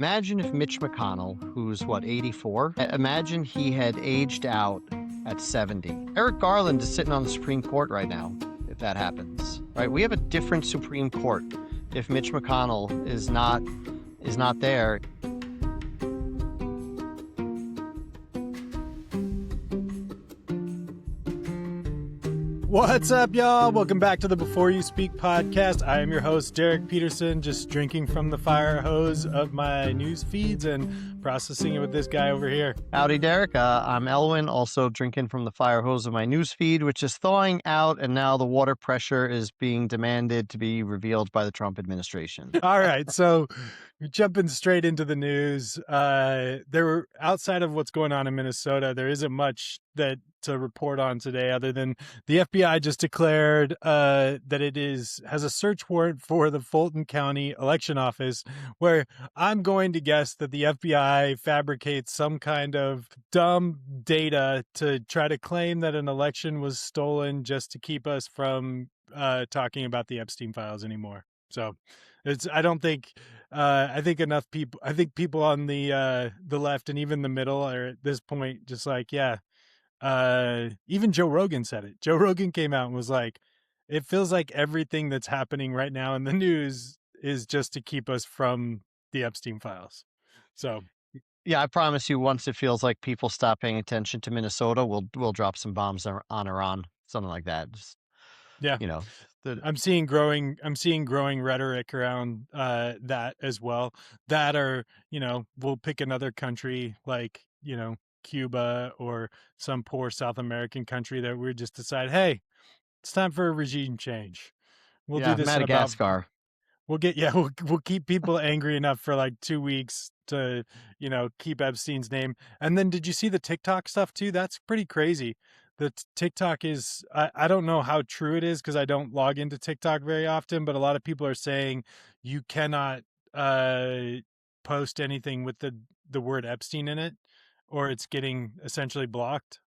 Imagine if Mitch McConnell, who's 84, imagine he had aged out at 70. Eric Garland is sitting on the Supreme Court right now, if that happens. Right? We have a different Supreme Court if Mitch McConnell is not there. What's up, y'all? Welcome back to the Before You Speak podcast. I am your host, Derek Peterson, just drinking from the fire hose of my news feeds and processing it with this guy over here. Howdy, Derek. I'm Elwyn, also drinking from the fire hose of my news feed, which is thawing out, and now the water pressure is being demanded to be revealed by the Trump administration. All right, so jumping straight into the news. Outside of what's going on in Minnesota, there isn't much to report on today, other than the FBI just declared that it has a search warrant for the Fulton County election office, where I'm going to guess that the FBI fabricates some kind of dumb data to try to claim that an election was stolen just to keep us from talking about the Epstein files anymore. So I think people on the left and even the middle are at this point just like, yeah. Even Joe Rogan said it. Joe Rogan came out and was like, it feels like everything that's happening right now in the news is just to keep us from the Epstein files. So yeah, I promise you, once it feels like people stop paying attention to Minnesota, we'll drop some bombs on Iran, something like that. Just, yeah, I'm seeing growing rhetoric around that as well. That are, we'll pick another country like, Cuba or some poor South American country that we just decide, hey, it's time for a regime change. We'll do this Madagascar. We'll keep people angry enough for like 2 weeks to, keep Epstein's name. And then did you see the TikTok stuff too? That's pretty crazy. The TikTok is, I don't know how true it is because I don't log into TikTok very often, but a lot of people are saying you cannot post anything with the word Epstein in it, or it's getting essentially blocked.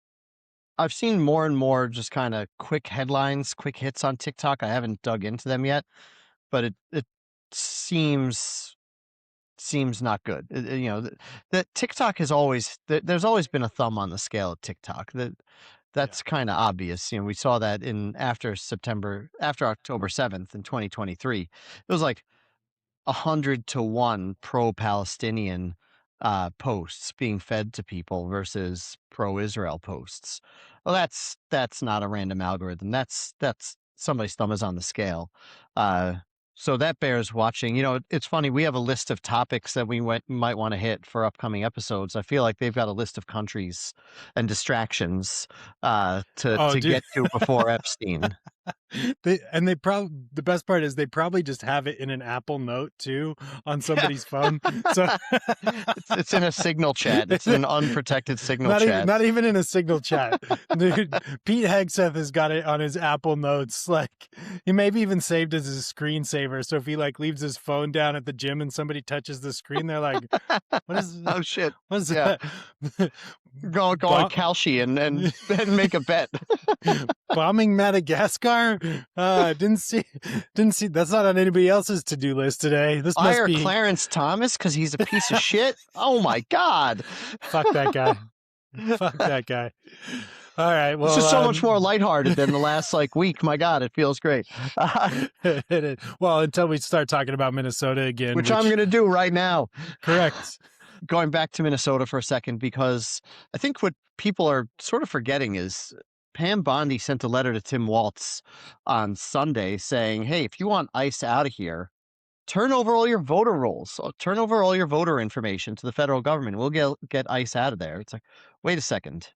I've seen more and more just kind of quick headlines, quick hits on TikTok. I haven't dug into them yet, but it seems not good. That TikTok has always, there's always been a thumb on the scale of TikTok. That's kind of obvious. We saw that after October 7th in 2023. It was like 100-1 pro-Palestinian posts being fed to people versus pro-Israel posts. Well, that's not a random algorithm. That's somebody's thumb is on the scale. So that bears watching. It's funny. We have a list of topics that we might want to hit for upcoming episodes. I feel like they've got a list of countries and distractions to get to before Epstein. The best part is they probably just have it in an Apple Note too on somebody's phone. So it's in a Signal chat. It's an unprotected Signal chat. Not even in a Signal chat. Dude, Pete Hegseth has got it on his Apple Notes. Like, he maybe even saved it as a screensaver. So if he leaves his phone down at the gym and somebody touches the screen, they're like, "What is? Oh shit! What is that?" Go on Kalshi and make a bet. Bombing Madagascar? Didn't see. That's not on anybody else's to-do list today. This Fire must be Clarence Thomas because he's a piece of shit. Oh my god! Fuck that guy. Fuck that guy. All right. Well, this is so much more lighthearted than the last week. My god, it feels great. Well, until we start talking about Minnesota again, which I'm going to do right now. Correct. Going back to Minnesota for a second, because I think what people are sort of forgetting is Pam Bondi sent a letter to Tim Walz on Sunday saying, hey, if you want ICE out of here, turn over all your voter rolls, turn over all your voter information to the federal government. We'll get ICE out of there. It's like, wait a second.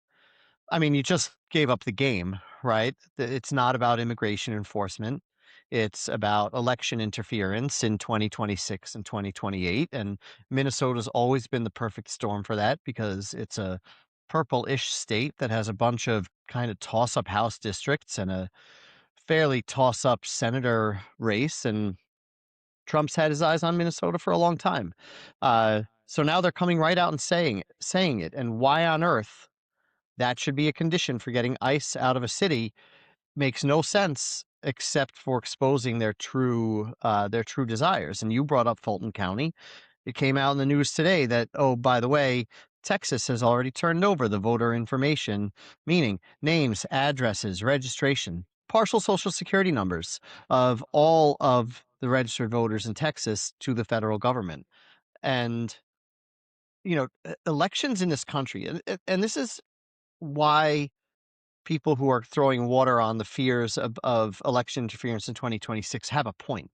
I mean, you just gave up the game, right? It's not about immigration enforcement. It's about election interference in 2026 and 2028. And Minnesota's always been the perfect storm for that because it's a purple-ish state that has a bunch of kind of toss-up House districts and a fairly toss-up senator race. And Trump's had his eyes on Minnesota for a long time. So now they're coming right out and saying it. And why on earth that should be a condition for getting ICE out of a city makes no sense except for exposing their true desires. And you brought up Fulton County. It came out in the news today that, oh, by the way, Texas has already turned over the voter information, meaning names, addresses, registration, partial social security numbers of all of the registered voters in Texas to the federal government. And, elections in this country, and this is why people who are throwing water on the fears of election interference in 2026 have a point,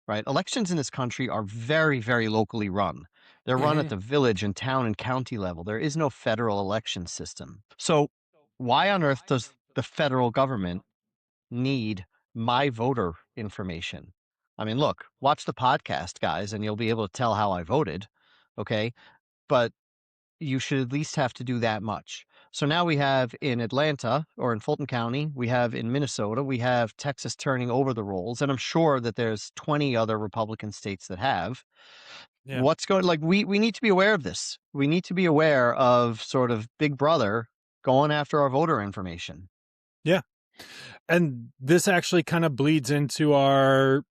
right? Elections in this country are very, very locally run. They're run at Hmm. the village and town and county level. There is no federal election system. So, why on earth does the federal government need my voter information? I mean, look, watch the podcast, guys, and you'll be able to tell how I voted. Okay. But you should at least have to do that much. So now we have in Atlanta or in Fulton County, we have in Minnesota, we have Texas turning over the rolls, and I'm sure that there's 20 other Republican states that have. Yeah. What's going like we need to be aware of this. We need to be aware of sort of Big Brother going after our voter information. Yeah. And this actually kind of bleeds into our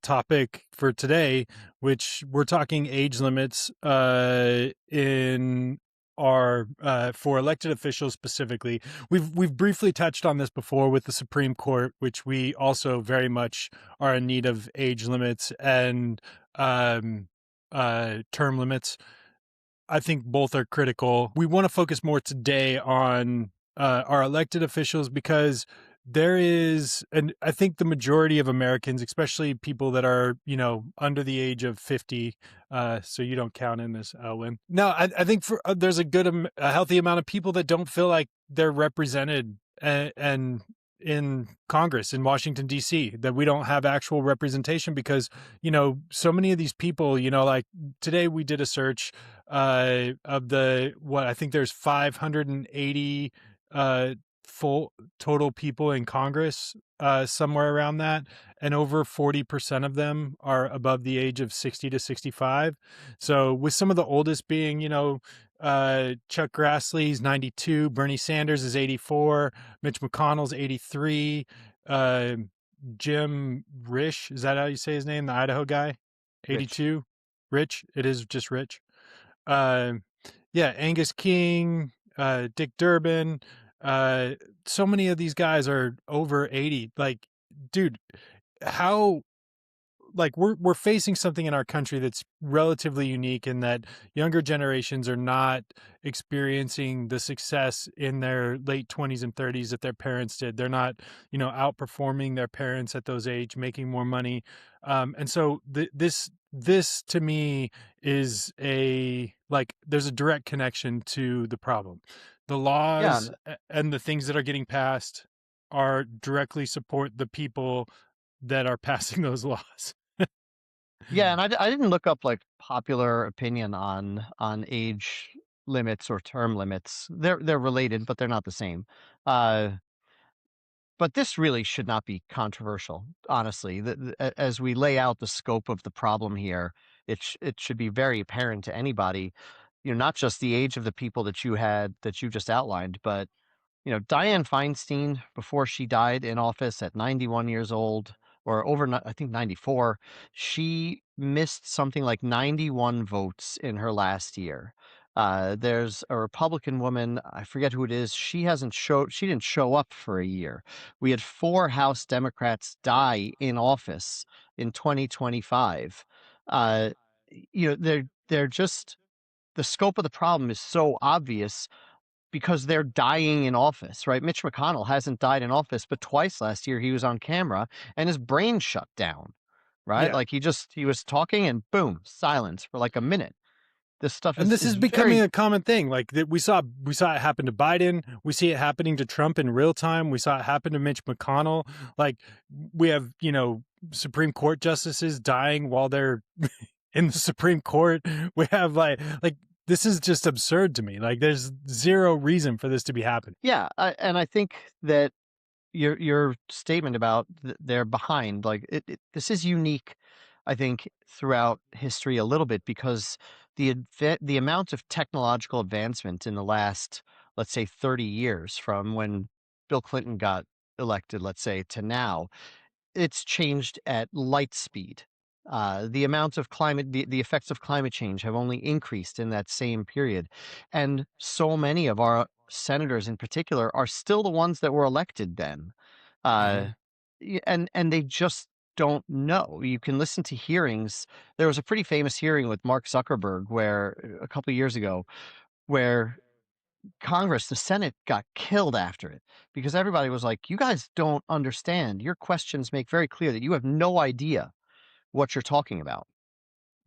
topic for today, which we're talking age limits in our for elected officials specifically. We've briefly touched on this before with the Supreme Court, which we also very much are in need of age limits and um term limits. I think both are critical. We want to focus more today on our elected officials because there is, and I think the majority of Americans, especially people that are, under the age of 50, so you don't count in this, Elwyn. No, I think there's a healthy amount of people that don't feel like they're represented and in Congress in Washington D.C. that we don't have actual representation because so many of these people like today we did a search of the what I think there's 580 full total people in Congress, somewhere around that, and over 40% of them are above the age of 60 to 65. So with some of the oldest being, Chuck Grassley's 92, Bernie Sanders is 84, Mitch McConnell's 83, uh, Jim Risch, is that how you say his name? The Idaho guy, Rich. 82. Rich, it is just Rich. Uh, yeah, Angus King, Dick Durbin. Uh, so many of these guys are over 80. Like, dude, how like we're facing something in our country that's relatively unique in that younger generations are not experiencing the success in their late 20s and 30s that their parents did. They're not outperforming their parents at those age, making more money. And so this to me is a like there's a direct connection to the problem. The Yeah, laws and the things that are getting passed are directly support the people that are passing those laws. yeah, and I didn't look up like popular opinion on age limits or term limits. They're related, but they're not the same. Uh, but this really should not be controversial, honestly. As we lay out the scope of the problem here, it should be very apparent to anybody, not just the age of the people that you just outlined, but Dianne Feinstein, before she died in office at 91 years old, or I think 94, she missed something like 91 votes in her last year. There's a Republican woman, I forget who it is. She didn't show up for a year. We had 4 House Democrats die in office in 2025. Uh, they're just the scope of the problem is so obvious because they're dying in office, right? Mitch McConnell hasn't died in office, but twice last year he was on camera and his brain shut down, right? Yeah. Like he was talking and boom, silence for like a minute. This stuff And this is is becoming very a common thing. Like that we saw it happen to Biden. We see it happening to Trump in real time. We saw it happen to Mitch McConnell. Like we have, Supreme Court justices dying while they're in the Supreme Court. We have like this is just absurd to me. Like there's zero reason for this to be happening. yeah, and I think that your statement about they're behind like this is unique, I think, throughout history a little bit because the amount of technological advancement in the last, let's say, 30 years from when Bill Clinton got elected, let's say, to now, it's changed at light speed. The amount of the effects of climate change have only increased in that same period. And so many of our senators in particular are still the ones that were elected then. Uh, Hmm. and they just don't know. You can listen to hearings. There was a pretty famous hearing with Mark Zuckerberg where a couple of years ago where Congress, the Senate got killed after it because everybody was like, "You guys don't understand. Your questions make very clear that you have no idea what you're talking about."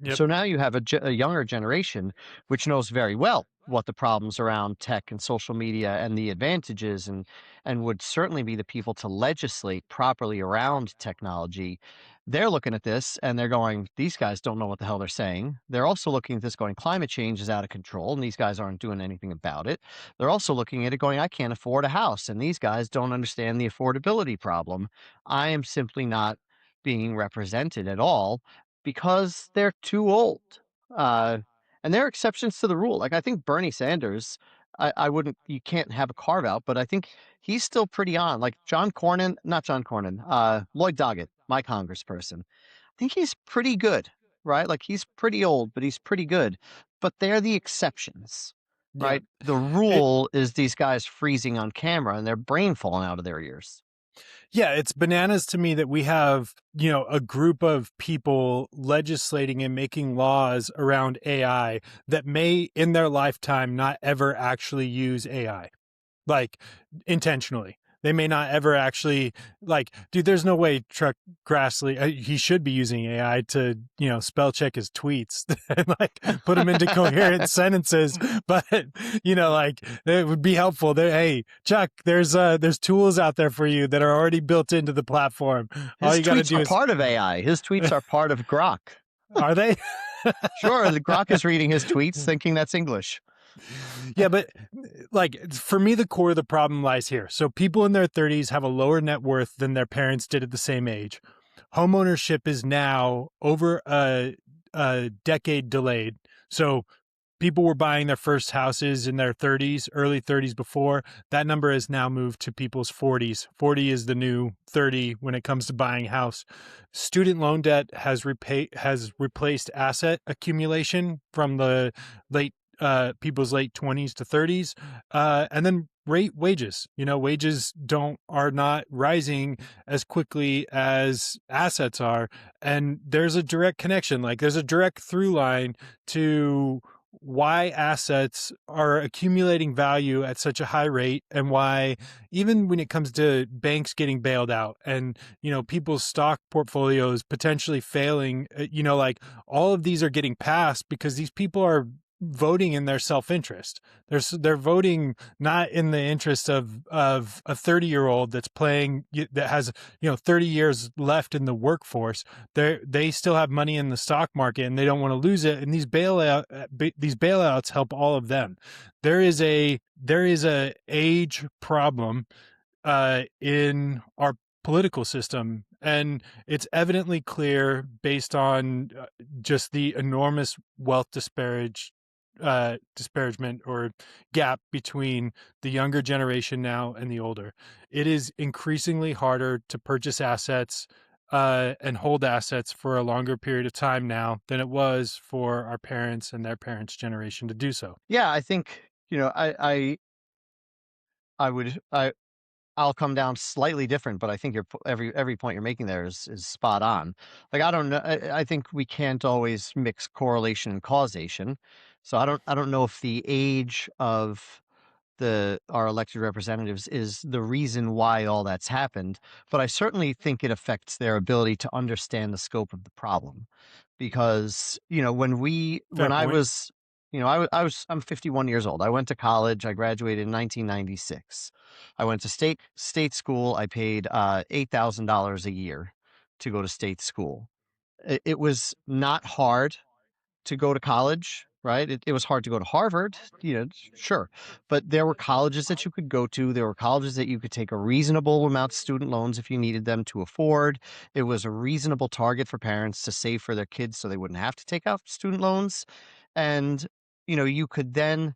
Yep. So now you have a younger generation which knows very well what the problems around tech and social media and the advantages and would certainly be the people to legislate properly around technology. They're looking at this and they're going, these guys don't know what the hell they're saying. They're also looking at this going, climate change is out of control and these guys aren't doing anything about it. They're also looking at it going, I can't afford a house and these guys don't understand the affordability problem. I am simply not being represented at all because they're too old. Uh, and there are exceptions to the rule. Like I think Bernie Sanders, I wouldn't, you can't have a carve out, but I think he's still pretty on. Like John Cornyn, not John Cornyn, Lloyd Doggett, my congressperson. I think he's pretty good, right? Like he's pretty old, but he's pretty good. But they're the exceptions, Yeah. right? The It, rule is these guys freezing on camera and their brain falling out of their ears. yeah, it's bananas to me that we have, a group of people legislating and making laws around AI that may in their lifetime not ever actually use AI, like intentionally. They may not ever actually like, dude, there's no way Chuck Grassley, he should be using AI to, spell check his tweets and like put them into coherent sentences. But, like it would be helpful there. Hey, Chuck, there's tools out there for you that are already built into the platform. All His you got to tweets do are is, part of AI. His tweets are part of Grok. are they? Sure, the Grok is reading his tweets thinking that's English. Yeah, but like for me, the core of the problem lies here. So people in their 30s have a lower net worth than their parents did at the same age. Homeownership is now over a decade delayed. So people were buying their first houses in their 30s, early 30s before. That number has now moved to people's 40s. 40 is the new 30 when it comes to buying a house. Student loan debt has replaced asset accumulation from the late people's late 20s to 30s, and then wages. Wages don't are not rising as quickly as assets are, and there's a direct connection. Like there's a direct through line to why assets are accumulating value at such a high rate, and why even when it comes to banks getting bailed out and people's stock portfolios potentially failing, like all of these are getting passed because these people are voting in their self-interest. They're voting not in the interest of a 30-year-old that's playing, that has 30 years left in the workforce. They still have money in the stock market and they don't want to lose it. And these bailouts help all of them. There is a age problem in our political system. And it's evidently clear based on just the enormous wealth disparagement or gap between the younger generation now and the older. It is increasingly harder to purchase assets and hold assets for a longer period of time now than it was for our parents and their parents' generation to do so. Yeah, I think, I would I'll come down slightly different, but I think every point you're making there is spot on. Like I don't know, I think we can't always mix correlation and causation. So I don't know if the age of the our elected representatives is the reason why all that's happened, but I certainly think it affects their ability to understand the scope of the problem. Because, Fair when I point. was, I'm 51 years old. I went to college. I graduated in 1996. I went to state school. I paid $8,000 a year to go to state school. It was not hard to go to college, right? It was hard to go to Harvard, sure. But there were colleges that you could go to. There were colleges that you could take a reasonable amount of student loans if you needed them to afford. It was a reasonable target for parents to save for their kids so they wouldn't have to take out student loans. And, you could then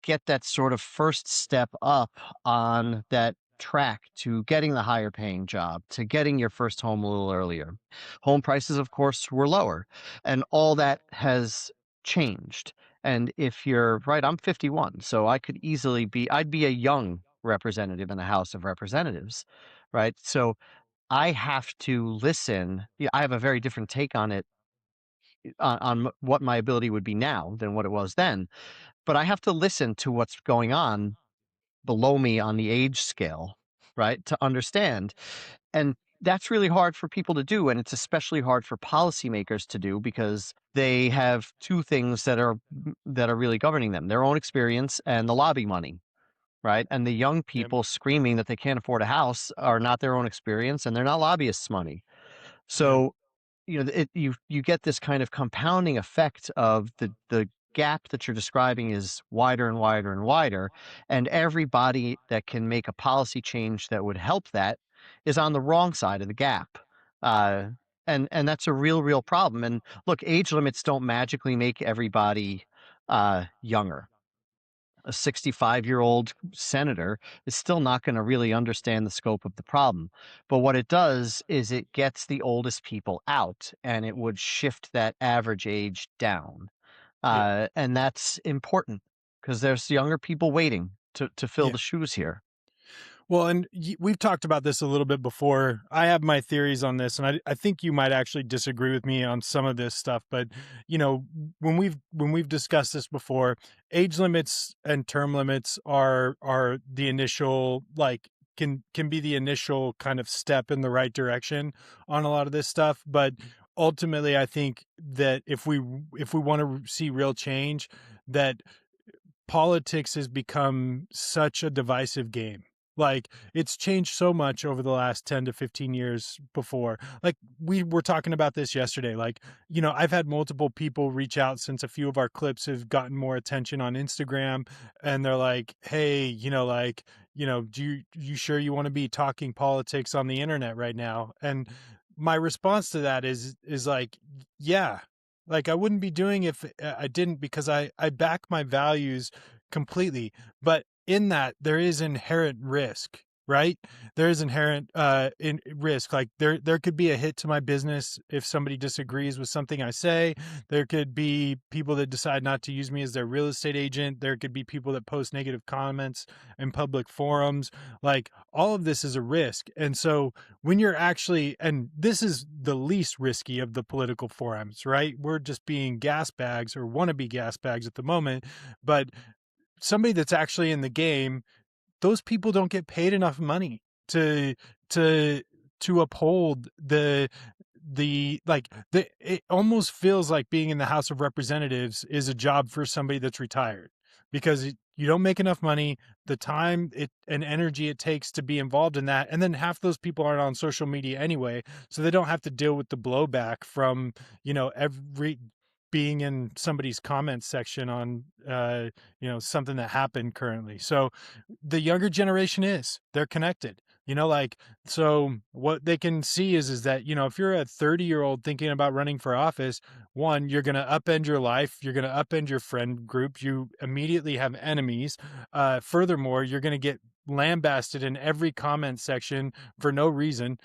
get that sort of first step up on that track to getting the higher paying job, to getting your first home a little earlier. Home prices, of course, were lower, and all that has changed. And if you're right, I'm 51, so I could easily be, I'd be a young representative in the House of Representatives, right? So I have to listen. Yeah, I have a very different take on it, on what my ability would be now than what it was then. But I have to listen to what's going on below me on the age scale, right? To understand. And that's really hard for people to do. And it's especially hard for policymakers to do because they have two things that are really governing them: their own experience and the lobby money. Right. And the young Yep. people screaming that they can't afford a house are not their own experience and they're not lobbyists' money. Yep. So you get this kind of compounding effect of the gap that you're describing is wider and wider and wider, and everybody that can make a policy change that would help that is on the wrong side of the gap. Uh, and that's a real problem. And look, age limits don't magically make everybody younger. A 65-year-old senator is still not going to really understand the scope of the problem. But what it does is it gets the oldest people out and it would shift that average age down. Yeah. And that's important because there's younger people waiting to fill Yeah. the shoes here. Well, and we've talked about this a little bit before. I have my theories on this, and I think you might actually disagree with me on some of this stuff. But you know, when we've discussed this before, age limits and term limits are the initial, like, can be the initial kind of step in the right direction on a lot of this stuff. But ultimately, I think that if we want to see real change, that politics has become such a divisive game. Like, it's changed so much over the last 10 to 15 years before. Like, we were talking about this yesterday. Like, I've had multiple people reach out since a few of our clips have gotten more attention on Instagram, and they're like, "Hey, do you sure you want to be talking politics on the internet right now?" And my response to that is like, yeah. Like, I wouldn't be doing it if I didn't, because I back my values completely. But in that, there is inherent risk, right? There is inherent in risk. Like, there could be a hit to my business if somebody disagrees with something I say. There could be people that decide not to use me as their real estate agent. There could be people that post negative comments in public forums. Like, all of this is a risk. And so when you're actually, and this is the least risky of the political forums, right? We're just being gas bags, or want to be gas bags at the moment. But somebody that's actually in the game, those people don't get paid enough money to to to uphold it almost feels like being in the House of Representatives is a job for somebody that's retired, because you don't make enough money, the time and energy it takes to be involved in that, and then half those people aren't on social media anyway, so they don't have to deal with the blowback from every being in somebody's comments section on something that happened currently. So the younger generation they're connected, like, so what they can see is that, if you're a 30-year-old thinking about running for office, one, you're going to upend your life, you're going to upend your friend group, you immediately have enemies. Furthermore, you're going to get lambasted in every comment section for no reason,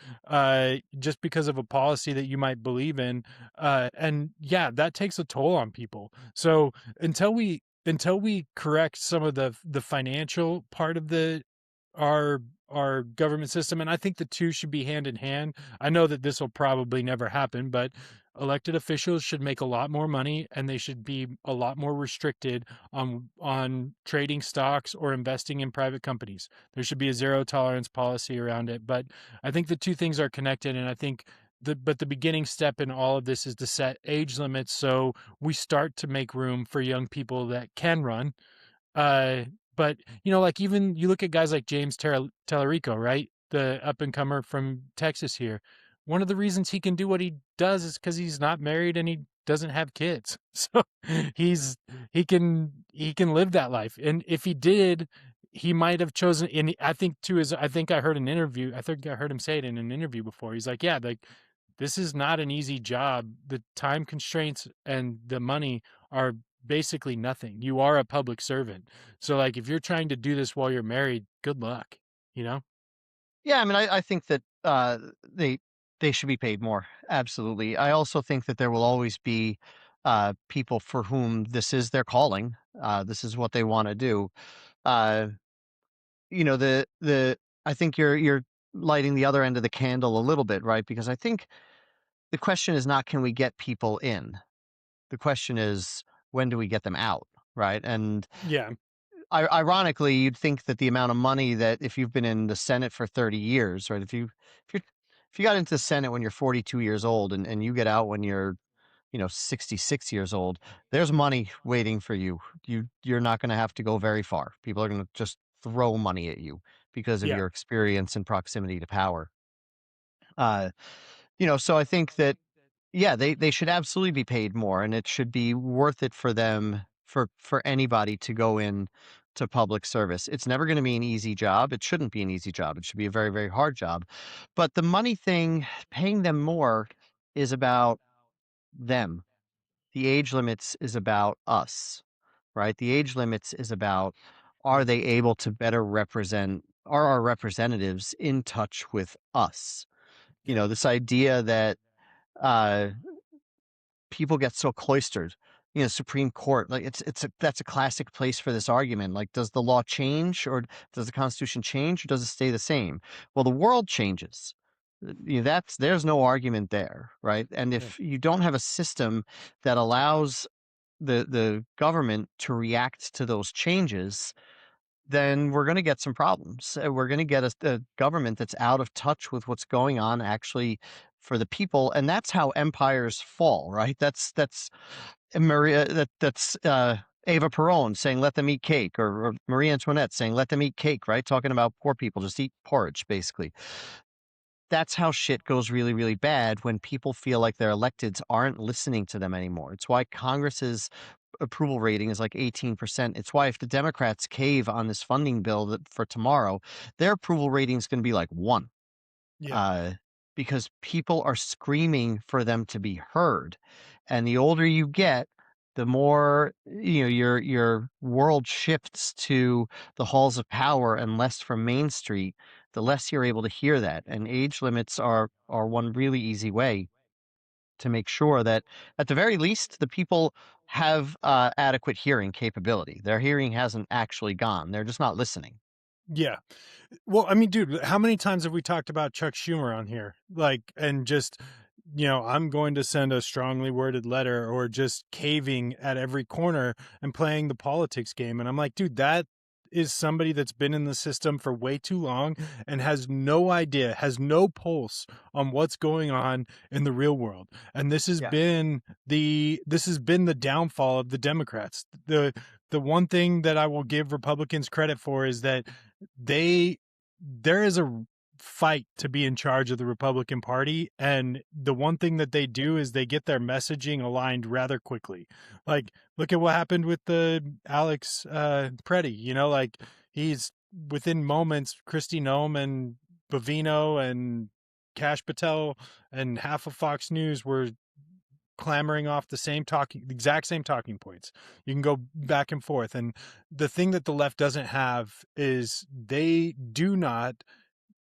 just because of a policy that you might believe in. And yeah, that takes a toll on people. So until we correct some of the financial part of our our government system, and I think the two should be hand in hand. I know that this will probably never happen, but elected officials should make a lot more money, and they should be a lot more restricted on trading stocks or investing in private companies. There should be a zero tolerance policy around it. But I think the two things are connected, and I think the beginning step in all of this is to set age limits, so we start to make room for young people that can run. uh, but like, even you look at guys like James Tellerico, right? The up and comer from Texas here. One of the reasons he can do what he does is because he's not married and he doesn't have kids. So he's he can live that life. And if he did, he might have chosen. And I think too is I think I heard an interview. I think I heard him say it in an interview before. He's like, yeah, like, this is not an easy job. The time constraints and the money are basically nothing. You are a public servant. So, like, if you're trying to do this while you're married, good luck, you know? Yeah, I mean, I think that they they should be paid more. Absolutely. I also think that there will always be people for whom this is their calling. This is what they want to do. Uh, the I think you're lighting the other end of the candle a little bit, right? Because I think the question is not can we get people in. The question is when do we get them out, right? And Yeah, ironically, you'd think that the amount of money that if you've been in the Senate for 30 years, right? If you if you got into the Senate when you're 42 years old and you get out when you're, 66 years old, there's money waiting for you. You're not going to have to go very far. People are going to just throw money at you because of yeah, your experience and proximity to power. Uh, so I think that yeah, they should absolutely be paid more, and it should be worth it for them for anybody to go in to public service. It's never going to be an easy job. It shouldn't be an easy job. It should be a very, very hard job. But the money thing, paying them more is about them. The age limits is about us, right? The age limits is about are they able to better represent are our representatives in touch with us? yeah, This idea that uh people get so cloistered. Supreme Court, like that's a classic place for this argument. Like, does the law change or does the Constitution change or does it stay the same? Well, the world changes. There's no argument there, right? And yeah, if you don't have a system that allows the government to react to those changes, then we're going to get some problems. We're going to get a government that's out of touch with what's going on actually for the people, and that's how empires fall, right? That's Maria. That's Eva Peron saying "Let them eat cake," or Marie Antoinette saying "Let them eat cake," right? Talking about poor people, just eat porridge, basically. That's how shit goes really, really bad when people feel like their electeds aren't listening to them anymore. It's why Congress's approval rating is like 18%. It's why if the Democrats cave on this funding bill for tomorrow, their approval rating is going to be like 1. yeah, Uh, because people are screaming for them to be heard. And the older you get, the more your world shifts to the halls of power and less from Main Street, the less you're able to hear that. And age limits are one really easy way to make sure that at the very least the people have adequate hearing capability. Their hearing hasn't actually gone. They're just not listening. yeah. Well, I mean, dude, how many times have we talked about Chuck Schumer on here? Like, and just, I'm going to send a strongly worded letter or just caving at every corner and playing the politics game. And I'm like, dude, that is somebody that's been in the system for way too long and has no idea, has no pulse on what's going on in the real world. And Yeah. this has been the downfall of the Democrats. The one thing that I will give Republicans credit for is that they there is a fight to be in charge of the Republican Party, and the one thing that they do is they get their messaging aligned rather quickly. Like, look at what happened with the Alex Preddy. Like, he's within moments. Kristi Noem and Bovino and Cash Patel and half of Fox News were clamoring off the exact same talking points. You can go back and forth. And the thing that the left doesn't have is they do not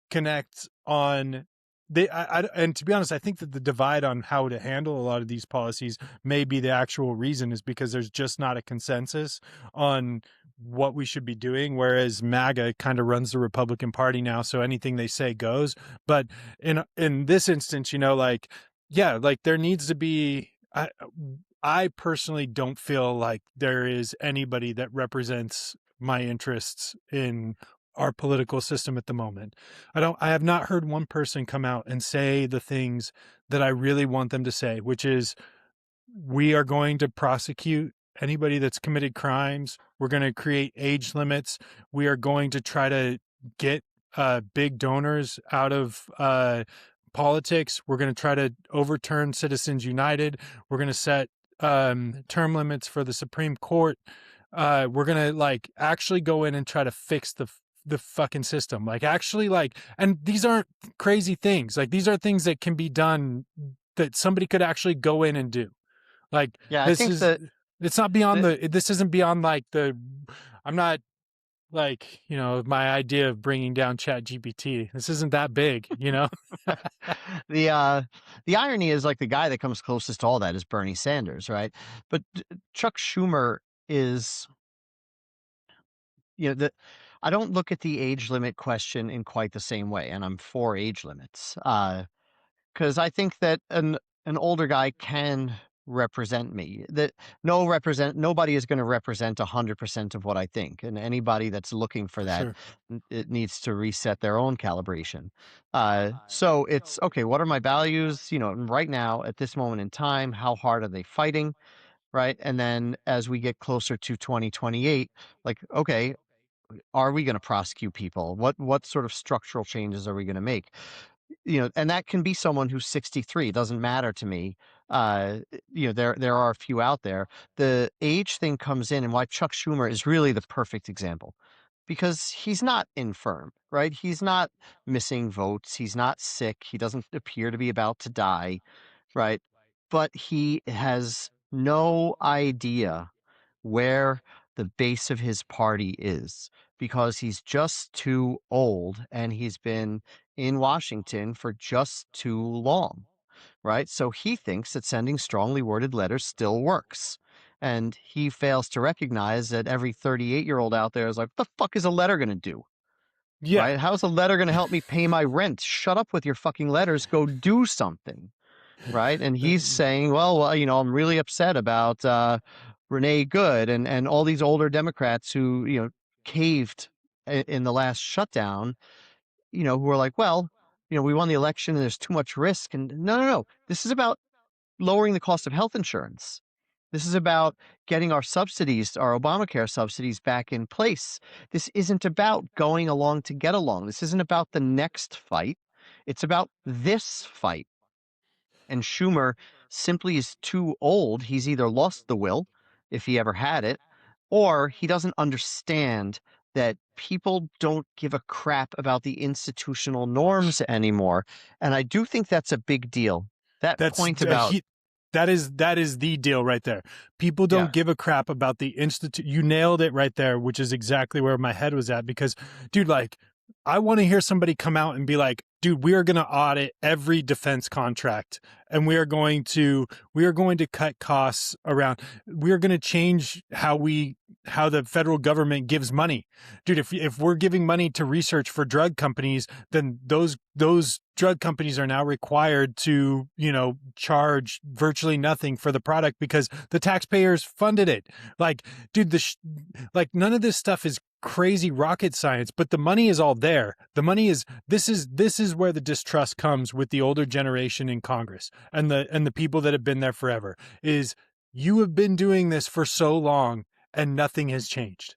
connect on and to be honest, I think that the divide on how to handle a lot of these policies may be the actual reason is because there's just not a consensus on what we should be doing, whereas MAGA kind of runs the Republican Party now, so anything they say goes. But in this instance, like, yeah, like there needs to be I personally don't feel like there is anybody that represents my interests in our political system at the moment. I have not heard one person come out and say the things that I really want them to say, which is we are going to prosecute anybody that's committed crimes. We're going to create age limits. We are going to try to get big donors out of politics. We're going to try to overturn Citizens United. We're going to set term limits for the Supreme Court. We're going to like actually go in and try to fix the fucking system. Like actually like, and these aren't crazy things. Like these are things that can be done that somebody could actually go in and do. Like Yeah, I this think is that it's not beyond that this isn't beyond like the I'm not like, my idea of bringing down Chat GPT. This isn't that big. The the irony is like the guy that comes closest to all that is Bernie Sanders, right? But Chuck Schumer is, the I don't look at the age limit question in quite the same way, and I'm for age limits. Because I think that an older guy can represent me. That nobody is going to represent 100% of what I think, and anybody that's looking for For that, sure. it needs to reset their own calibration. So it's okay. What are my values? Right now at this moment in time, how hard are they fighting? Right, and then as we get closer to 2028, like, okay, are we going to prosecute people? What sort of structural changes are we going to make? And that can be someone who's 63, it doesn't matter to me. There are a few out there. The age thing comes in, and why Chuck Schumer is really the perfect example, because he's not infirm, right? He's not missing votes, he's not sick, he doesn't appear to be about to die, right? But he has no idea where the base of his party is, because he's just too old and he's been in Washington for just too long, right? So he thinks that sending strongly worded letters still works. And he fails to recognize that every 38-year-old out there is like, what the fuck is a letter going to do? Yeah. Right? How's a letter going to help me pay my rent? Shut up with your fucking letters. Go do something. Right? And he's saying, well, I'm really upset about Renee Good and all these older Democrats who, caved in the last shutdown, who are like, well, we won the election and there's too much risk. And no, no, no. This is about lowering the cost of health insurance. This is about getting our subsidies, our Obamacare subsidies back in place. This isn't about going along to get along. This isn't about the next fight. It's about this fight. And Schumer simply is too old. He's either lost the will, if he ever had it, or he doesn't understand that people don't give a crap about the institutional norms anymore. And I do think that's a big deal. That That's point about, that is the deal right there. People don't yeah, give a crap about the institute. You nailed it right there, which is exactly where my head was at. Because, dude, like, I want to hear somebody come out and be like, dude, we are going to audit every defense contract, and we are going to cut costs around. We are going to change how the federal government gives money. Dude, if we're giving money to research for drug companies, then those drug companies are now required to, charge virtually nothing for the product because the taxpayers funded it. Like, dude, like, none of this stuff is crazy rocket science, but the money is all there. The money is this is where the distrust comes with the older generation in Congress and the people that have been there forever. Is you have been doing this for so long and nothing has changed.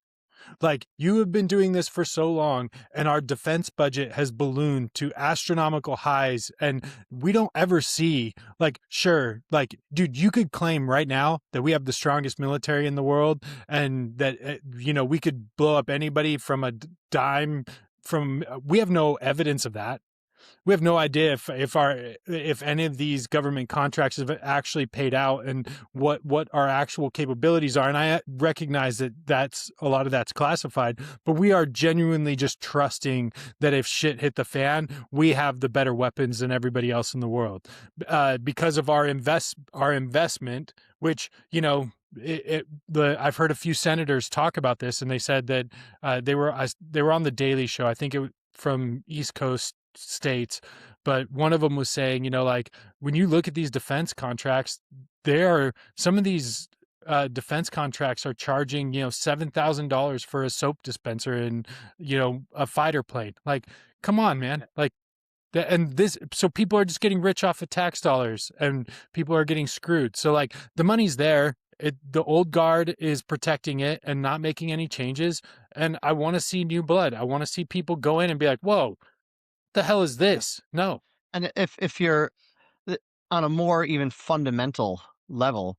Like, you have been doing this for so long and our defense budget has ballooned to astronomical highs, and we don't ever see, like, sure, like, dude, you could claim right now that we have the strongest military in the world and that we could blow up anybody from a dime from we have no evidence of that. We have no idea if any of these government contracts have actually paid out and what our actual capabilities are. And I recognize that that's a lot of that's classified, but we are genuinely just trusting that if shit hit the fan, we have the better weapons than everybody else in the world, because of our investment, which I've heard a few senators talk about this, and they said that they were on the Daily Show. I think it was from East Coast states, but one of them was saying, like, when you look at these defense contracts, some of these defense contracts are charging, $7,000 for a soap dispenser and, a fighter plane. Like, come on, man. Like, so people are just getting rich off of tax dollars and people are getting screwed. So, like, the money's there. The old guard is protecting it and not making any changes. And I want to see new blood. I want to see people go in and be like, whoa, the hell is yeah. this? No. And if you're on a more even fundamental level,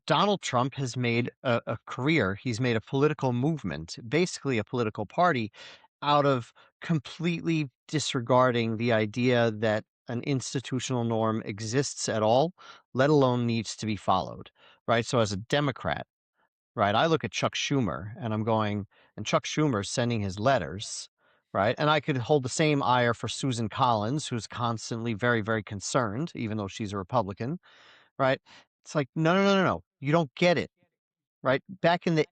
Donald Trump has made a career. He's made a political movement, basically a political party, out of completely disregarding the idea that an institutional norm exists at all, let alone needs to be followed. Right. So as a Democrat, right? I look at Chuck Schumer and I'm going, and Chuck Schumer's sending his letters, right? And I could hold the same ire for Susan Collins, who's constantly very, very concerned, even though she's a Republican, right? It's like, no, no, no, no, no. You don't get it, right? Back in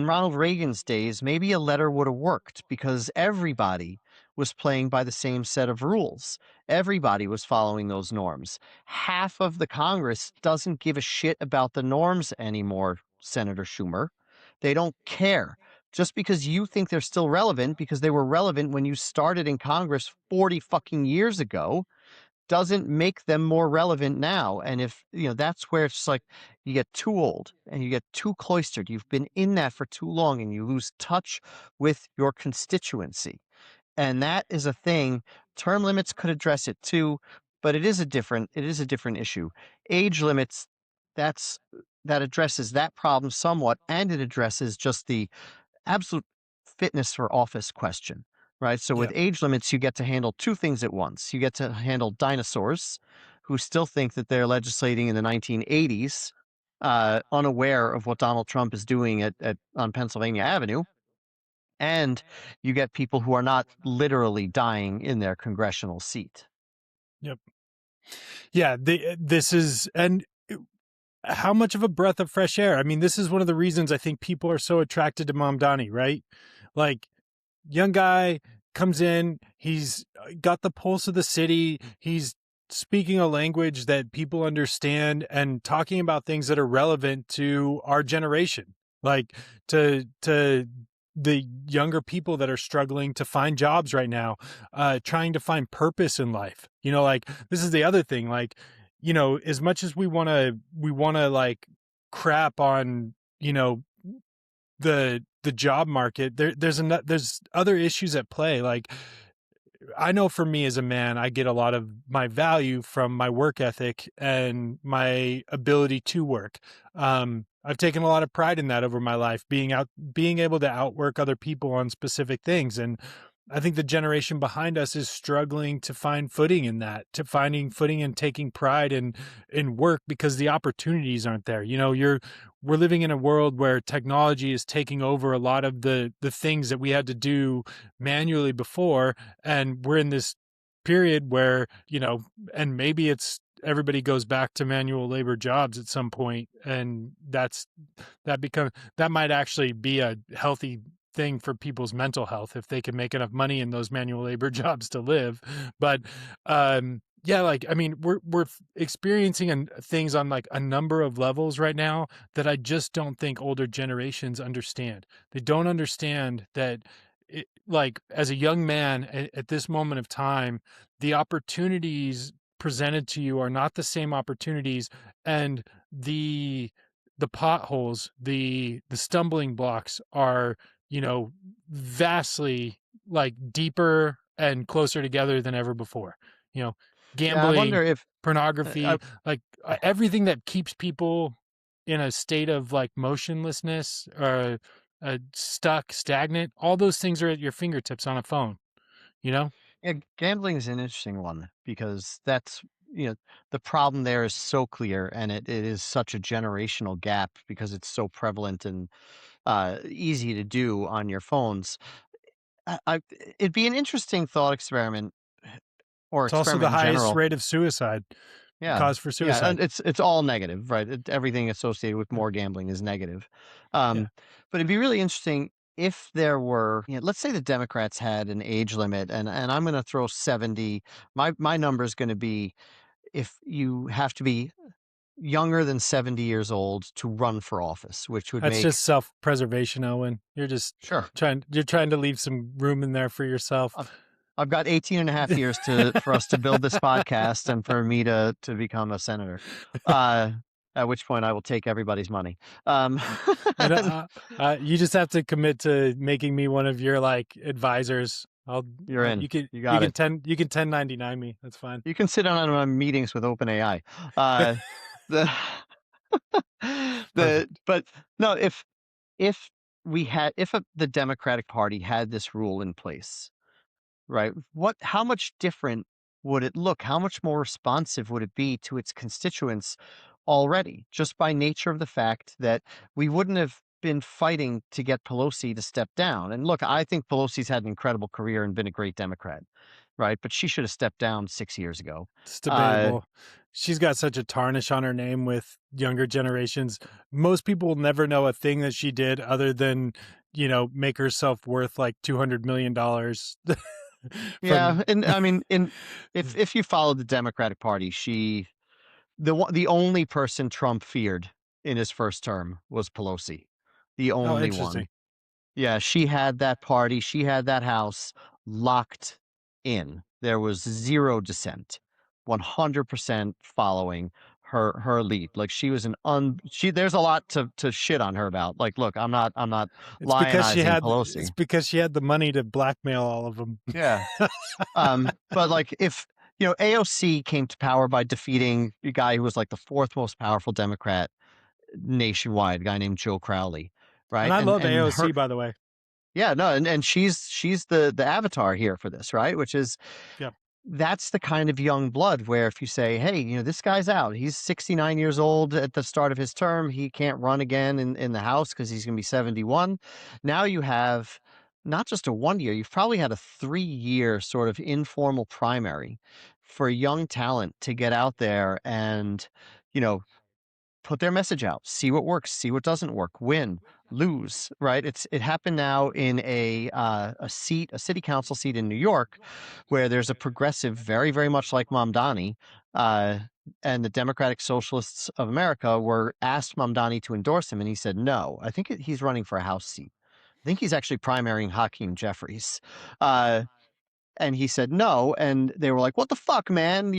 Ronald Reagan's days, maybe a letter would have worked because everybody was playing by the same set of rules. Everybody was following those norms. Half of the Congress doesn't give a shit about the norms anymore, Senator Schumer. They don't care. Just because you think they're still relevant because they were relevant when you started in Congress 40 fucking years ago doesn't make them more relevant now. And if, that's where it's like you get too old and you get too cloistered. You've been in that for too long and you lose touch with your constituency. And that is a thing. Term limits could address it too, but it is a different issue. Age limits, that's that addresses that problem somewhat, and it addresses just the absolute fitness for office question, right? So with Yep. age limits, you get to handle two things at once. You get to handle dinosaurs who still think that they're legislating in the 1980s, unaware of what Donald Trump is doing on Pennsylvania Avenue. And you get people who are not literally dying in their congressional seat. Yep. Yeah. This is, and how much of a breath of fresh air? I mean, this is one of the reasons I think people are so attracted to Mamdani, right? Like, young guy comes in, he's got the pulse of the city, he's speaking a language that people understand and talking about things that are relevant to our generation, like to the younger people that are struggling to find jobs right now, trying to find purpose in life. Like, this is the other thing, like, as much as we want to like crap on, the job market, there's other issues at play. Like, I know for me as a man, I get a lot of my value from my work ethic and my ability to work. I've taken a lot of pride in that over my life, being able to outwork other people on specific things. And I think the generation behind us is struggling to find footing in that, to finding footing and taking pride in work because the opportunities aren't there. We're living in a world where technology is taking over a lot of the things that we had to do manually before, and we're in this period where, and maybe it's everybody goes back to manual labor jobs at some point, and that might actually be a healthy thing for people's mental health if they can make enough money in those manual labor jobs to live. But yeah, like, I mean, we're experiencing things on like a number of levels right now that I just don't think older generations understand. They don't understand that like, as a young man at this moment of time, the opportunities presented to you are not the same opportunities, and the potholes, the stumbling blocks are, vastly like deeper and closer together than ever before. You know, Yeah, I Gambling, wonder if I, pornography, like everything that keeps people in a state of like motionlessness or stuck, stagnant, all those things are at your fingertips on a phone, you know? yeah, gambling is an interesting one because you know, the problem there is so clear and it is such a generational gap because it's so prevalent and easy to do on your phones. It'd be an interesting thought experiment or It's also the experiment in highest general. rate of suicide, Yeah. cause for Yeah, suicide. and it's all negative, right? Everything associated with Yeah. more gambling is negative. Yeah. But it'd be really interesting if there were, let's say the Democrats had an age limit, and I'm going to throw 70. My number is going to be if you have to be younger than 70 years old to run for office, which would That's make just self-preservation, Elwyn. sure. You're trying to leave some room in there for yourself. I've, I've got 18 and a half years for us to build this podcast and for me to become a senator. Uh, at which point I will take everybody's money. Um, And and you just have to commit to making me one of your like advisors. you're in. You can You got it. 1099 me. That's fine. You can sit on my meetings with OpenAI. Uh, the Perfect. but no, if the Democratic Party had this rule in place, right? How much different would it look? How much more responsive would it be to its constituents already, just by nature of the fact that we wouldn't have been fighting to get Pelosi to step down. And look, I think Pelosi's had an incredible career and been a great Democrat, right? But she should have stepped down 6 years ago. It's Uh, debatable. She's got such a tarnish on her name with younger generations. Most people will never know a thing that she did other than, make herself worth like $200 million yeah, from. and I mean, in if you follow the Democratic Party, the only person Trump feared in his first term was Pelosi, the Oh, only interesting. one. Yeah, she had that party, she had that house locked in. There was 0 dissent, 100% following her lead. Like, she was an un she there's a lot to shit on her about. Like, look, I'm not lionizing It's Pelosi. because she had the money to blackmail all of them. Yeah. But, like, if, AOC came to power by defeating a guy who was, like, the 4th most powerful Democrat nationwide, a guy named Joe Crowley, And right? I love And AOC, her by the way. Yeah, no, and she's the avatar here for this, right? Which is Yeah. that's the kind of young blood where if you say, "Hey, this guy's out. He's 69 years old at the start of his term. He can't run again in the House because he's gonna be 71." Now you have not just a 1 year, you've probably had a 3-year sort of informal primary for young talent to get out there and, you know, put their message out, see what works, see what doesn't work, win, lose, right? It happened now in a city council seat in New York, where there's a progressive, very very much like Mamdani, uh, and the Democratic Socialists of America were asked Mamdani to endorse him, and he said no. I think he's running for a House seat. I think he's actually primarying Hakeem Jeffries. Uh, and he said no, and they were like, "What the fuck, man?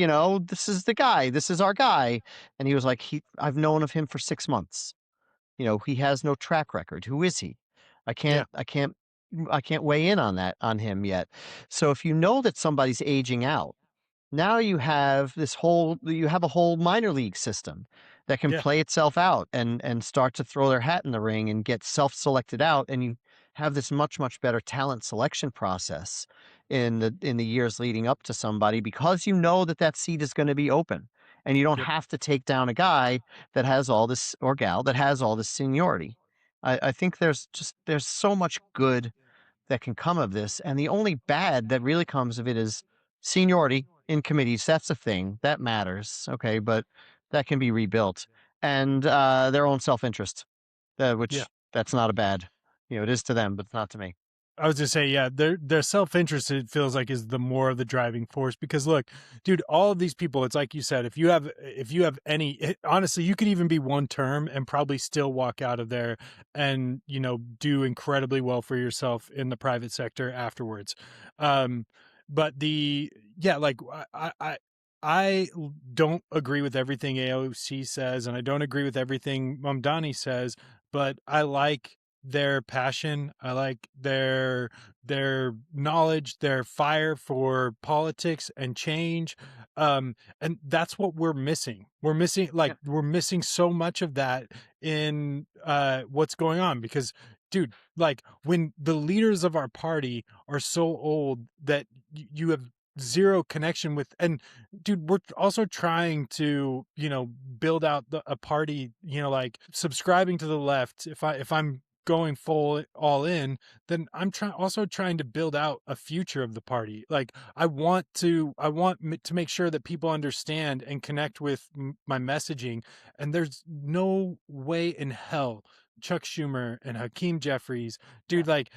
This is the guy. This is our guy." And he was like, I've known of him for 6 months. He has no track record. Who is he? I Yeah. can't I can't I can't weigh in on him yet." So if you know that somebody's aging out, now you have a whole minor league system that can Yeah. play itself out and start to throw their hat in the ring and get self-selected out, and you have this much much better talent selection process in the years leading up to somebody, because you know that that seat is going to be open, and you don't Yep. have to take down a guy that has all this, or gal that has all this seniority. I think there's so much good that can come of this. And the only bad that really comes of it is seniority in committees. That's a thing that matters. Okay. But that can be rebuilt, and their own self interest, Yeah. which that's not a bad, it is to them, but it's not to me. I was just say, yeah, their self interest, it feels like, is the more of the driving force. Because look, dude, all of these people, it's like you said, if you have any, honestly, you could even be one term and probably still walk out of there and do incredibly well for yourself in the private sector afterwards. Um, but like I don't agree with everything AOC says, and I don't agree with everything Mamdani says, but I like their passion. I like their knowledge, their fire for politics and change. And that's what we're missing. Yeah. We're missing so much of that in what's going on, because dude, like, when the leaders of our party are so old that you have zero connection with, and dude, we're also trying to build out a party, like subscribing to the left. If I'm going full all in, then I'm trying to build out a future of the party. Like, I want to make sure that people understand and connect with my messaging. And there's no way in hell Chuck Schumer and Hakeem Jeffries, Yeah. dude, like,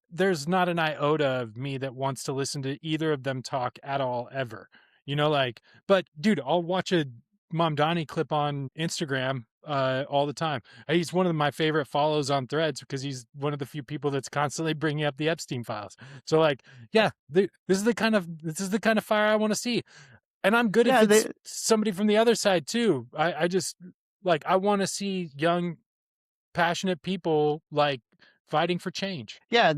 there's not an iota of me that wants to listen to either of them talk at all ever. Like, but dude, I'll watch a Mamdani clip on Instagram all the time. He's one of my favorite follows on Threads because he's one of the few people that's constantly bringing up the Epstein files. So, like, yeah, this is the kind of fire I want to see. And I'm good if Yeah. it's somebody from the other side too. I just, like, I want to see young, passionate people, like, fighting for change. Yeah.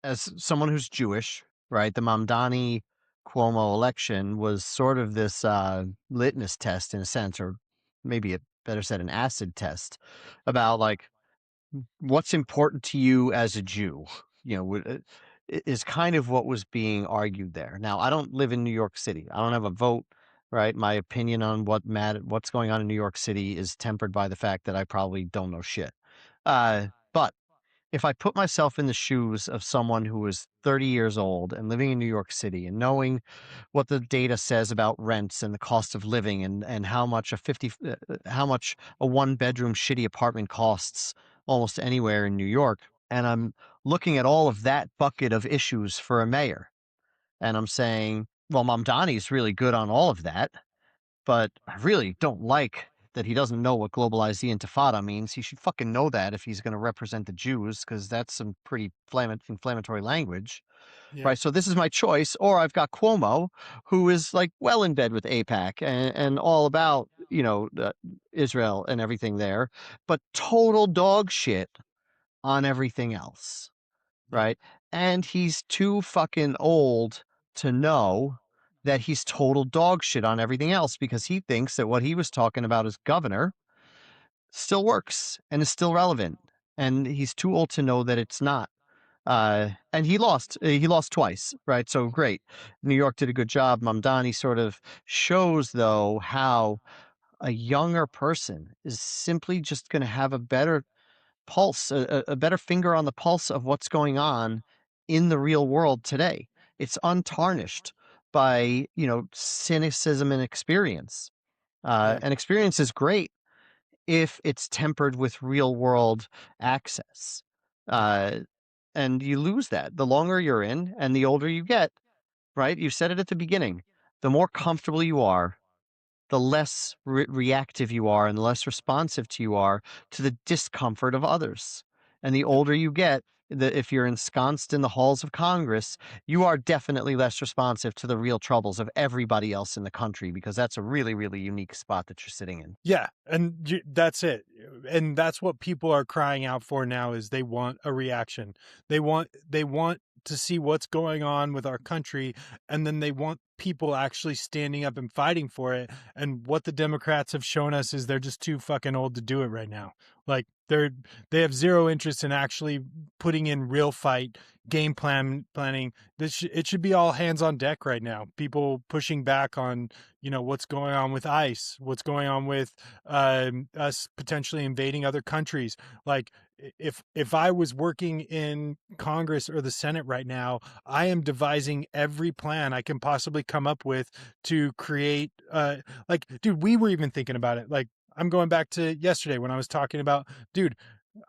As someone who's Jewish, right? The Mamdani Cuomo election was sort of this litmus test in a sense, or maybe a better said, an acid test about, like, what's important to you as a Jew. Is kind of what was being argued there. Now, I don't live in New York City. I don't have a vote. right? My opinion on what's going on in New York City is tempered by the fact that I probably don't know shit. But if I put myself in the shoes of someone who is 30 years old and living in New York City and knowing what the data says about rents and the cost of living and how much how much a one-bedroom shitty apartment costs almost anywhere in New York, and I'm looking at all of that bucket of issues for a mayor, and I'm saying, well, Mamdani's really good on all of that, but I really don't like that he doesn't know what globalized the intifada means. He should fucking know that if he's going to represent the Jews, because that's some pretty inflammatory language, Yeah. right? So this is my choice. Or I've got Cuomo, who is like well in bed with APAC and all about, Israel and everything there, but total dog shit on everything else, Yeah. right? And he's too fucking old to know that he's total dog shit on everything else because he thinks that what he was talking about as governor still works and is still relevant. And he's too old to know that it's not. And he lost. He lost twice, right? So great. New York did a good job. Mamdani sort of shows, though, how a younger person is simply just going to have a better pulse, a better finger on the pulse of what's going on in the real world today. It's untarnished by, cynicism and experience. Yeah. And experience is great if it's tempered with real world access. Uh, and you lose that the longer you're in and the older you get, right? You said it at the beginning. The more comfortable you are, the less reactive you are and the less responsive to you are to the discomfort of others. And the Yep. older you get, if you're ensconced in the halls of Congress, you are definitely less responsive to the real troubles of everybody else in the country because that's a really, really unique spot that you're sitting in. Yeah, and that's it. And that's what people are crying out for now is they want a reaction. They want to see what's going on with our country, and then they want people actually standing up and fighting for it. And what the Democrats have shown us is they're just too fucking old to do it right now. Like they have zero interest in actually putting in real fight planning. It should be all hands on deck right now. People pushing back on what's going on with ICE, what's going on with us potentially invading other countries. Like if I was working in Congress or the Senate right now, I am devising every plan I can possibly come up with to create like, dude, we were even thinking about it. Like, I'm going back to yesterday when I was talking about, dude,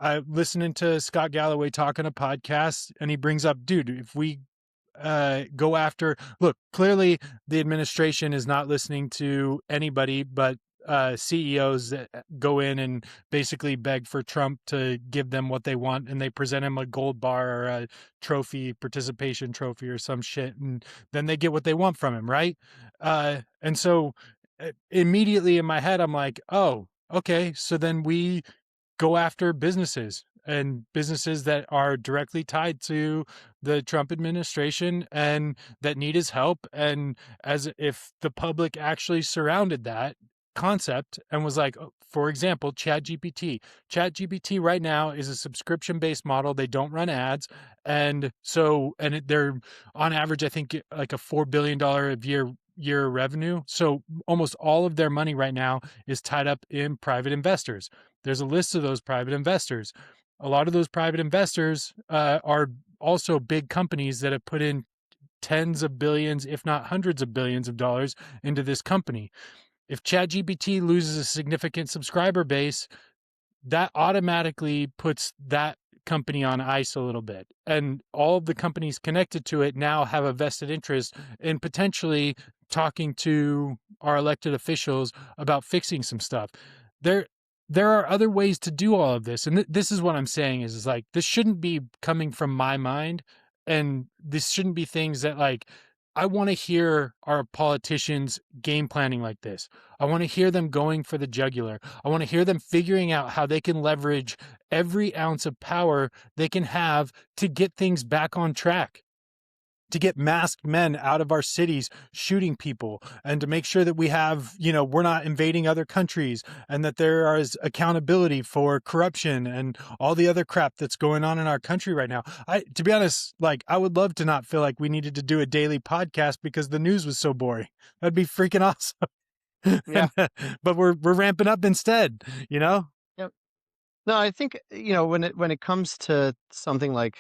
I listening to Scott Galloway talking a podcast, and he brings up, dude, if we go after, look, clearly the administration is not listening to anybody but CEOs that go in and basically beg for Trump to give them what they want, and they present him a gold bar or a participation trophy or some shit, and then they get what they want from him, right? And so immediately in my head, I'm like, oh, okay, so then we go after businesses and businesses that are directly tied to the Trump administration and that need his help. And as if the public actually surrounded that concept and was like, for example, ChatGPT right now is a subscription based model. They don't run ads. And so, they're on average, I think like a $4 billion a year revenue. So almost all of their money right now is tied up in private investors. There's a list of those private investors. A lot of those private investors are also big companies that have put in tens of billions, if not hundreds of billions of dollars into this company. If ChatGPT loses a significant subscriber base, that automatically puts that company on ice a little bit. And all of the companies connected to it now have a vested interest in potentially talking to our elected officials about fixing some stuff. There there are other ways to do all of this. And this is what I'm saying is like, this shouldn't be coming from my mind. And this shouldn't be things that like, I want to hear our politicians game planning like this. I want to hear them going for the jugular. I want to hear them figuring out how they can leverage every ounce of power they can have to get things back on track. to get masked men out of our cities shooting people, and to make sure that we have, we're not invading other countries, and that there is accountability for corruption and all the other crap that's going on in our country right now. To be honest, like, I would love to not feel like we needed to do a daily podcast because the news was so boring. That'd be freaking awesome. Yeah. But we're ramping up instead, you know? Yep. No, I think, when it comes to something like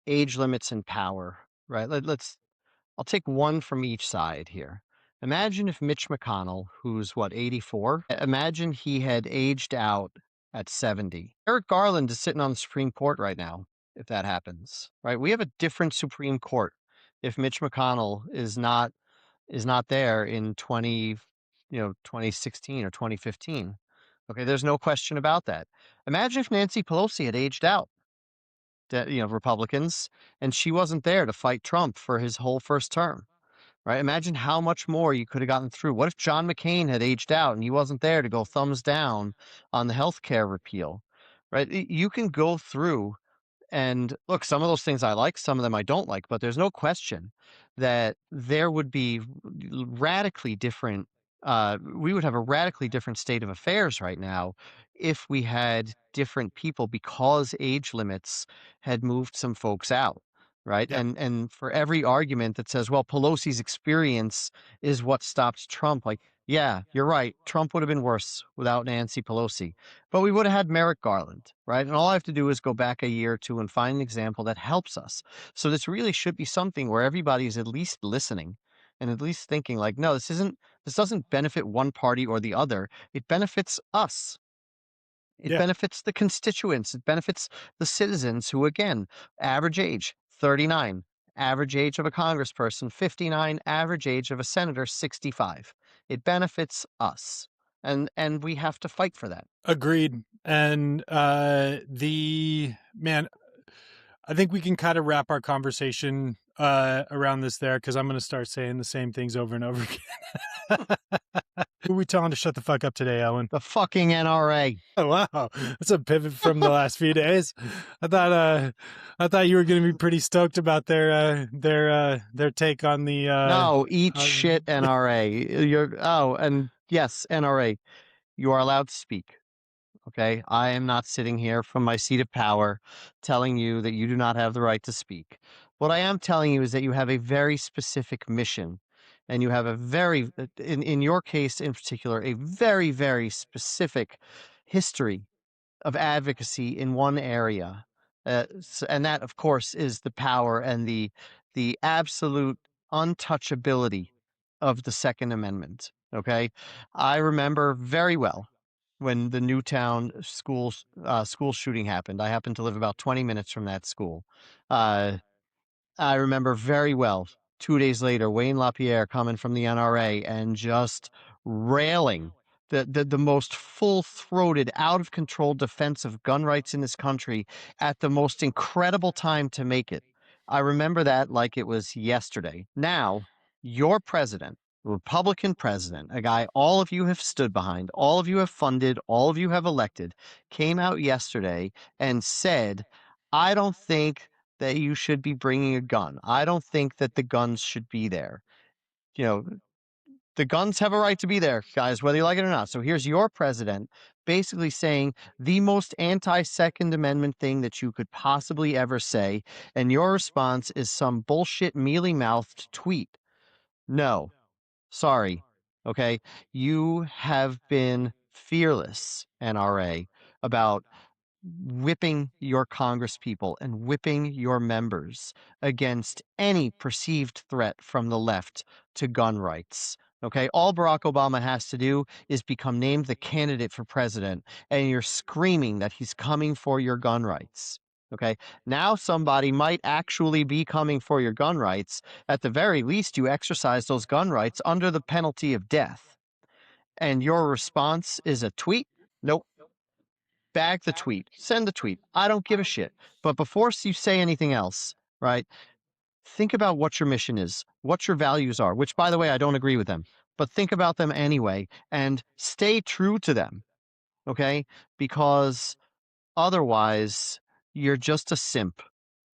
age limits and power, right? I'll take one from each side here. Imagine if Mitch McConnell, who's what, 84? Imagine he had aged out at 70. Eric Garland is sitting on the Supreme Court right now, if that happens, right? We have a different Supreme Court if Mitch McConnell is not there in 2016 or 2015. Okay, there's no question about that. Imagine if Nancy Pelosi had aged out, Republicans, and she wasn't there to fight Trump for his whole first term, right? Imagine how much more you could have gotten through. What if John McCain had aged out and he wasn't there to go thumbs down on the healthcare repeal, right? You can go through and look, some of those things I like, some of them I don't like, but there's no question that there would be radically different. We would have a radically different state of affairs right now if we had different people because age limits had moved some folks out, right? Yeah, And for every argument that says, well, Pelosi's experience is what stopped Trump, like, yeah, you're right. Trump would have been worse without Nancy Pelosi. But we would have had Merrick Garland, right? And all I have to do is go back a year or two and find an example that helps us. So this really should be something where everybody is at least listening and at least thinking like, no, this doesn't benefit one party or the other. It benefits us. It yeah. benefits the constituents. It benefits the citizens who, again, average age 39, average age of a congressperson 59, average age of a senator 65. It benefits us. And we have to fight for that. Agreed. And the man, I think we can kind of wrap our conversation around this there, because I'm going to start saying the same things over and over again. Who are we telling to shut the fuck up today, Elwyn? The fucking NRA. Oh wow, that's a pivot from the last few days. I thought you were going to be pretty stoked about their take on the No, eat on, shit, NRA. And yes, NRA, you are allowed to speak. Okay. I am not sitting here from my seat of power telling you that you do not have the right to speak. What I am telling you is that you have a very specific mission and you have a in your case in particular, a very, very specific history of advocacy in one area. And that, of course, is the power and the absolute untouchability of the Second Amendment. Okay. I remember very well when the Newtown school shooting happened. I happened to live about 20 minutes from that school. Uh, I remember very well 2 days later, Wayne LaPierre coming from the NRA and just railing the most full-throated, out of control defense of gun rights in this country at the most incredible time to make it. I remember that like it was yesterday. Now, your president, Republican president, a guy all of you have stood behind, all of you have funded, all of you have elected, came out yesterday and said, I don't think that you should be bringing a gun. I don't think that the guns should be there. You know, the guns have a right to be there, guys, whether you like it or not. So here's your president basically saying the most anti-Second Amendment thing that you could possibly ever say. And your response is some bullshit mealy-mouthed tweet. No, sorry. Okay. You have been fearless, NRA, about whipping your congresspeople and whipping your members against any perceived threat from the left to gun rights. Okay, all Barack Obama has to do is become named the candidate for president, and you're screaming that he's coming for your gun rights. Okay, now somebody might actually be coming for your gun rights. At the very least, you exercise those gun rights under the penalty of death. And your response is a tweet? Nope. Bag the tweet, send the tweet. I don't give a shit. But before you say anything else, right, think about what your mission is, what your values are, which, by the way, I don't agree with them, but think about them anyway and stay true to them. Okay. Because otherwise, you're just a simp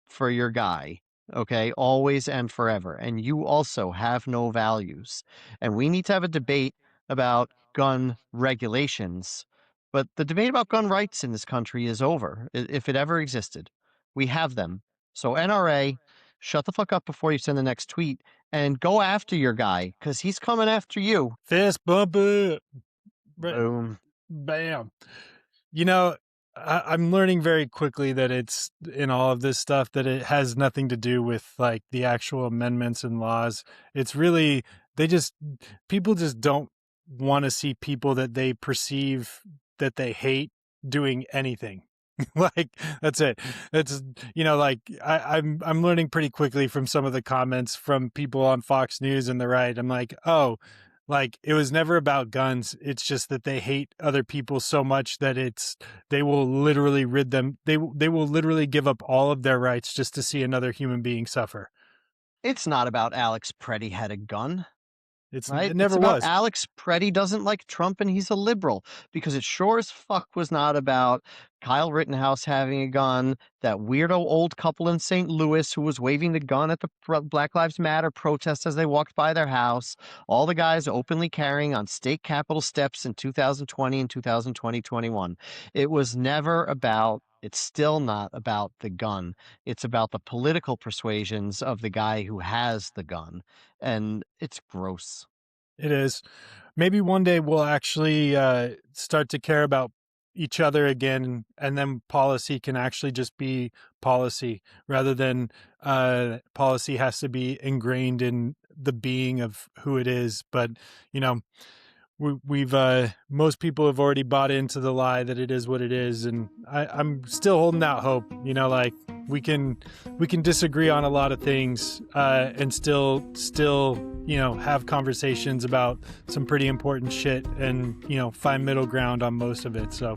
for your guy. okay, always and forever. And you also have no values. And we need to have a debate about gun regulations. But the debate about gun rights in this country is over, if it ever existed. We have them. So, NRA, shut the fuck up before you send the next tweet and go after your guy because he's coming after you. Fist bump it. Boom. Bam. You know, I'm learning very quickly that it's in all of this stuff that it has nothing to do with like the actual amendments and laws. It's really, people just don't want to see people that they perceive that they hate doing anything. Like that's it. It's like I'm learning pretty quickly from some of the comments from people on Fox News and the right. I'm like, oh, like it was never about guns. It's just that they hate other people so much that they will literally rid them. They will literally give up all of their rights just to see another human being suffer. It's not about Alex Preddy had a gun. Right? It It's never about was. Alex Preddy doesn't like Trump and he's a liberal because it sure as fuck was not about Kyle Rittenhouse having a gun, that weirdo old couple in St. Louis who was waving the gun at the Black Lives Matter protests as they walked by their house, all the guys openly carrying on state capitol steps in 2020 and 2021. It was never about, it's still not about the gun. It's about the political persuasions of the guy who has the gun. And it's gross. It is. Maybe one day we'll actually start to care about each other again, and then policy can actually just be policy rather than policy has to be ingrained in the being of who it is. But we've most people have already bought into the lie that it is what it is, and I'm still holding out hope. Like we can disagree on a lot of things and still have conversations about some pretty important shit and find middle ground on most of it. So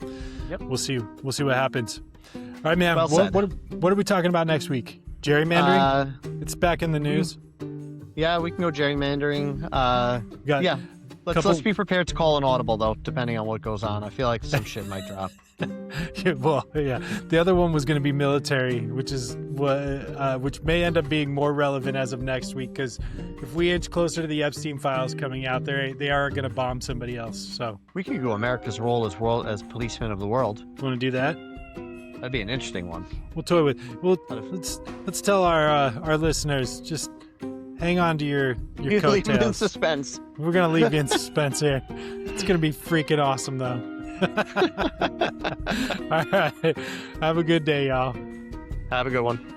yep. We'll see what happens. All right, man. Well said. What are we talking about next week? Gerrymandering? It's back in the news. Yeah, we can go gerrymandering. Yeah. Let's be prepared to call an audible, though, depending on what goes on. I feel like some shit might drop. Well, yeah. The other one was going to be military, which may end up being more relevant as of next week, because if we inch closer to the Epstein files coming out, they are going to bomb somebody else. So we could go America's role as policeman of the world. Want to do that? That'd be an interesting one. We'll toy with. Let's tell our listeners, just hang on to your coattails. Leave you in suspense. We're gonna leave you in suspense here. It's gonna be freaking awesome, though. All right. Have a good day, y'all. Have a good one.